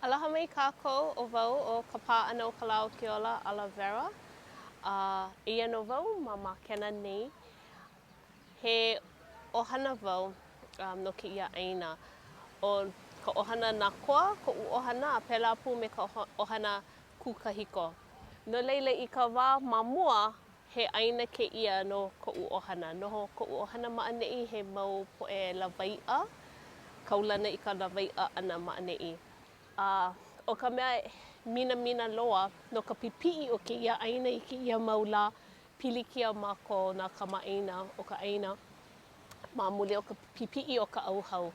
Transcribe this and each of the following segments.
Aloha mai kākou o wau o Kapa ana o Kalau Keola Oliveira. Ia no wau ma makena nei. He ohana wau no ke ia aina. O ka ohana nakoa, ko u ohana a pēlā pū me ka ohana kūkahiko. No leila I ka wā mamua, he aina ke ia no ko u ohana. Noho ko u ohana maʻaneʻi he mau poʻe lawaiʻa. Kaulana I ka lawaiʻa ana maʻaneʻi. O ka mea mina loa no ka pipiʻi o ke ia aina I ke ia maula pilikia ma ko nā kamaʻaina o ka aina ma muli o ka pipiʻi o ka auhau.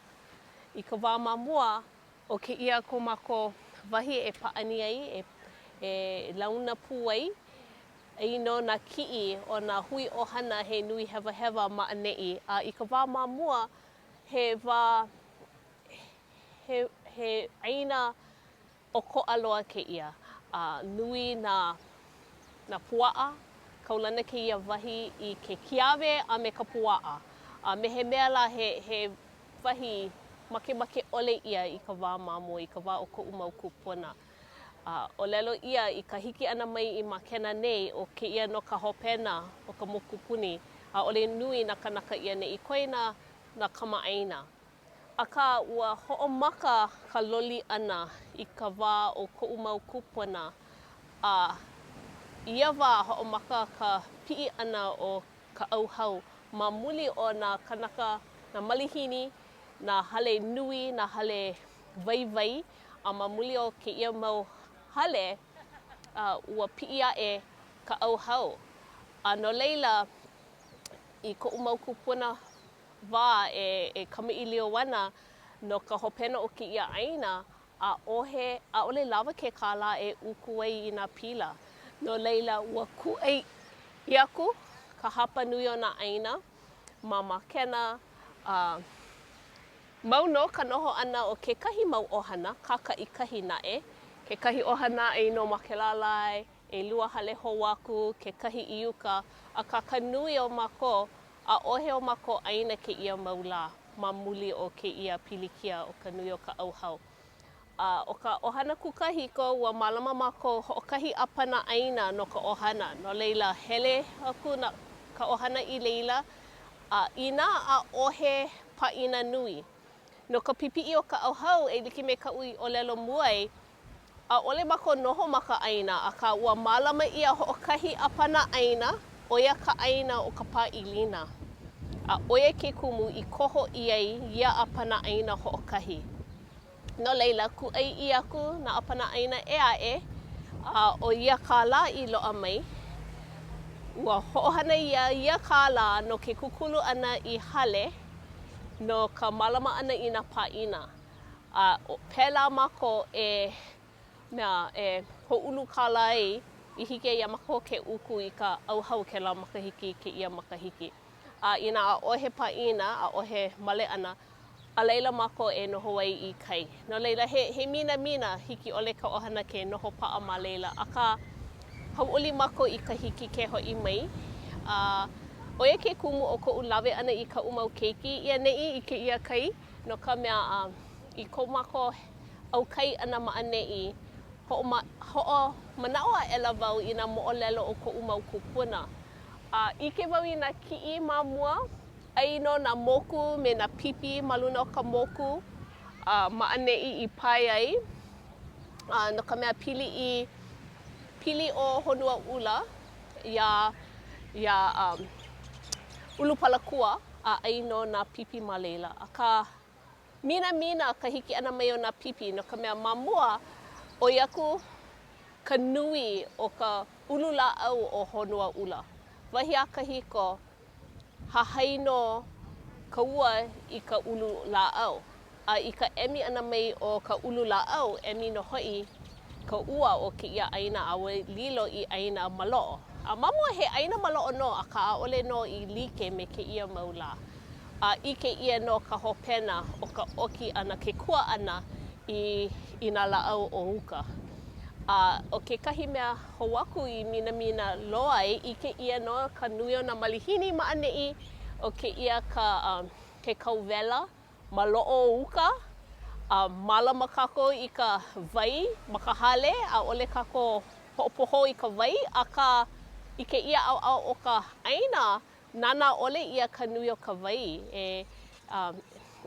I ka wā mamua o ke ia ko mako wahi e paʻani ai e launa pū ai I no nā kiʻi o nā hui ʻohana he nui hewa maʻaneʻi. I ka wā mamua he wā he aina o koʻa loa ke ia. Nui nā puaʻa, kaulana ke ia wahi I ke kiawe a me ka puaʻa. Me he mea la he wahi makemake ʻole ia I ka wā mamua, I ka wā o koʻu mau kūpuna. O lelo ia I ka hiki ana mai I makena nei o ke ia no ka hopena o ka mokupuni. ʻAʻole nui na kanaka ia neʻi koina na kamaʻaina. Akā ua hoʻomaka ka loli ʻana I ka wā o koʻu mau kupuna. Ia wā hoʻomaka ka piʻi ʻana o ka auhau ma muli o nā kanaka, nā malihini, nā hale nui, nā hale waiwai. Ma muli o ke ia mau hale, ua piʻi aʻe ka auhau. No leila, I koʻu mau kupuna wā e kamaʻilio ana no ka hopena o ke ia ʻaina, ʻaʻole lawa ke kālā e uku ai I nā pila. No leila, ua kūʻai I aku ka hapa nui o nā ʻaina ma makena mau no ka noho ʻana o kekahi mau ʻohana, kākaʻikahi naʻe. Kekahi ʻohana ʻai no Makelalai, ʻelua hale hou aku, kekahi iuka. Akā ka nui o mākou, ʻaʻohe o mākou ʻaina ke ia maula ma muli o ke ia pilikia o ka nui o ka auhau. O ka ʻohana kūkahiko, ua mālama mākou hoʻokahi ʻapana ʻaina no ka ʻohana. No leila, hele aku na ka ʻohana I leila, inā ʻaʻohe paʻina nui. No ka pipiʻi o ka auhau e like me kaʻu I ʻōlelo muai, ʻaʻole mākou noho ma ka ʻaina, akā ua mālama ʻia hoʻokahi ʻapana ʻaina, ʻoia ka ʻaina o ka pā Pilina. ʻOia ke kumu I koho I ai ia ʻapana ʻaina hoʻokahi. No leila, kūʻai I aku nā ʻapana ʻaina e aʻe, o ia kālā I loaʻa mai. Ua hoʻohana ia kālā no ke kukulu ʻana I hale no ka mālama ʻana I nā pāʻina. Pēlā mākou e hoʻulu kālā ai I hiki ia mākou ke uku I ka auhau kēlā makahiki ke ia makahiki. Inā ʻaʻohe pāʻina, ʻaʻohe male ʻana, a leila mākou e noho ai I kai. No leila, he mina hiki ʻole ka ʻohana ke noho paʻa ma leila. Akā hauʻoli mākou I ka hiki ke hoʻi mai. ʻOia ke kumu o koʻu lawe ʻana I kaʻu mau keiki ia neʻi I ke ia kai. No ka mea I kou mākou ʻaukai ʻana maʻaneʻi, hoʻomanaʻo a ʻela wau I nā moʻolelo o koʻu mau kupuna. Ike wau I nā kiʻi mamua, ʻai no nā moku me nā pipi ma luna o ka moku maʻaneʻi I pai ai. No ka mea pili o Honuaʻula ia ʻulupalakua ʻai no nā pipi ma leila. Akā mina ka hiki ʻana mai o nā pipi no ka mea mamua ʻoi aku ka nui o ka ulu lāʻau o Honuaʻula. Wahi a kahiko, hahai no ka ua I ka ulu lāʻau. I ka emi ʻana mai o ka ulu lāʻau, emi no hoʻi ka ua o ke ia ʻaina a ua lilo I ʻaina maloʻo. Mamua he ʻaina maloʻo no, akā ʻaʻole no I like me ke ia maula. I ke ia no ka hopena o ka ʻoki ʻana, ke kua ʻana I nā lāʻau o uka. O kekahi mea hou aku I mina loa ai, I ke ia no ka nui o nā malihini maʻaneʻi, o ke ia ke kauwela, maloʻo o uka, Malama kako I ka wai ma ka hale, a ole kako ho'opoho I ka wai, aka I ke ia au o ka ʻaina, nana ole ia ka nui o ka wai e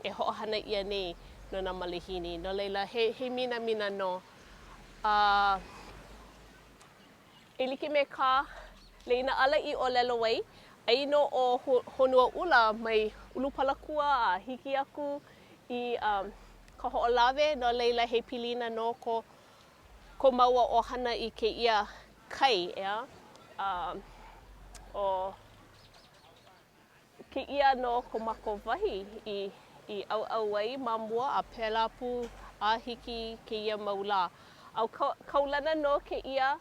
hoʻohana ia nei no nā malihini. No leila he minamina no. E like me ka leina ala I ʻōlelo wai, ai no o Honuaʻula mai ulupalakua a hiki aku I ka hoʻolawe, no leila he pilina no ko maua ʻohana I kēia kai, ea? O kēia no ko mako wahi I au ai ma mua a pēlā pū a hiki kēia mau lā. Au kaulana no kēia,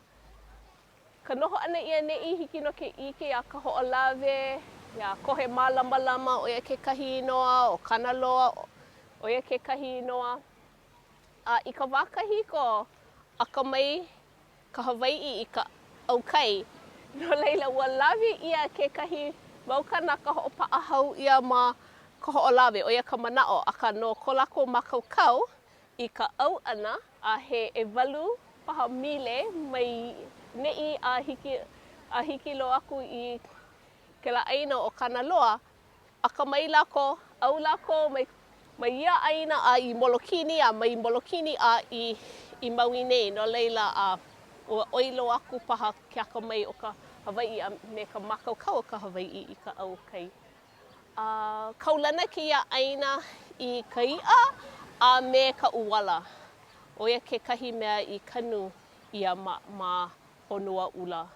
ka noho ana ia neʻi hiki no ke ʻike a ka hoʻolawe, ia kohe mālama o ia kekahi inoa, o kanaloa, o ia kekahi inoa. I ka wā kahiko, akamai ka Hawaiʻi I ka ʻaukai. No leila, ua lawe ia kekahi mau kanaka hoʻopaʻahau ia ma ka hoʻolawe, o ia ka manaʻo. Aka no ko lākou mākaukau I ka ʻau ʻana, a he ʻewalu paha mile mai neʻi a hiki lo aku I kēlā ʻaina o Kanaloa, akamai lākou, ʻau lākou mai ia ʻaina a I molokini, a mai molokini a I maui nei. No leila, ua ʻoilo aku paha ke akamai o ka Hawaiʻi a me ka mākaukau o ka Hawaiʻi I ka ʻau kai. Kaulana kēia ʻaina I ka iʻa a me ka uwala. O ia kekahi mea I kanu ia ma Honuaʻula.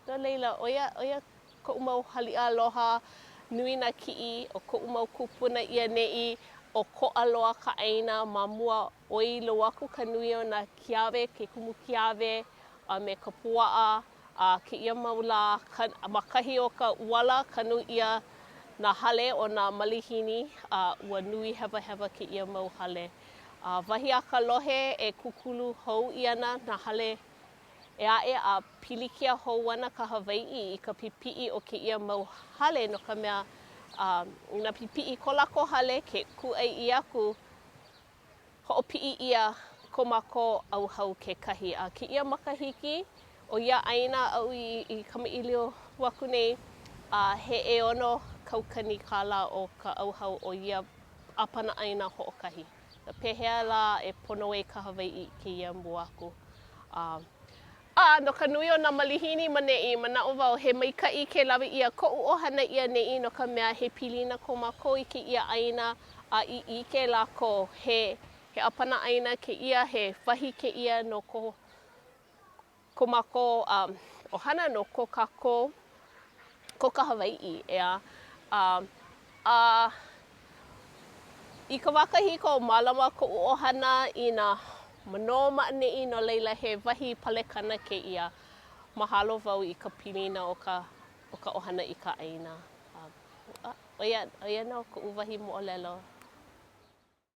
No leila, o ia koʻu mau haliʻa aloha nui nā kiʻi, o koʻu mau kupuna ia neʻi, o koʻaloa ka ʻaina ma mua ʻoilo aku ka nui o nā kiawe, ke kumu kiawe, a me ka puaʻa, a kēia mau lā, ma kahi o ka uwala, kanu ia nā hale o nā malihini, ua nui hewahewa kēia mau hale. Wahi a ka lohe e kukulu hou I ana nā hale e aʻe a pilikia hou ana ka Hawaiʻi I ka pipiʻi o kēia mau hale no ka mea nā pipiʻi ko lākou hale ke kūʻai I aku hoʻopiʻi ia ko mākou auhau kekahi. A kēia makahiki o ia ʻaina aʻu I kamaʻilio waku nei, he ʻeono kaukani kālā o ka auhau o ia ʻāpana ʻaina hoʻokahi. Pehea lā e pono ai ka Hawaiʻi kēia mua aku. No ka nui o nā malihini ma neʻi, manaʻo wau he maikaʻi ke lawe ia koʻu ʻohana ia neʻi no ka mea he pilina ko mākou I kēia ʻaina a I ʻike lākou he ʻāpana ʻaina kēia, he wahi kēia no ko mākou ʻohana no ko kākou, ko ka Hawaiʻi, ea. I ka wā kahiko, mālama koʻu ʻohana I nā mano maʻaneʻi no leila he wahi palekana kēia. Mahalo wau I ka pilina o ka ʻohana I ka ʻaina. O ia no koʻu wahi moʻolelo.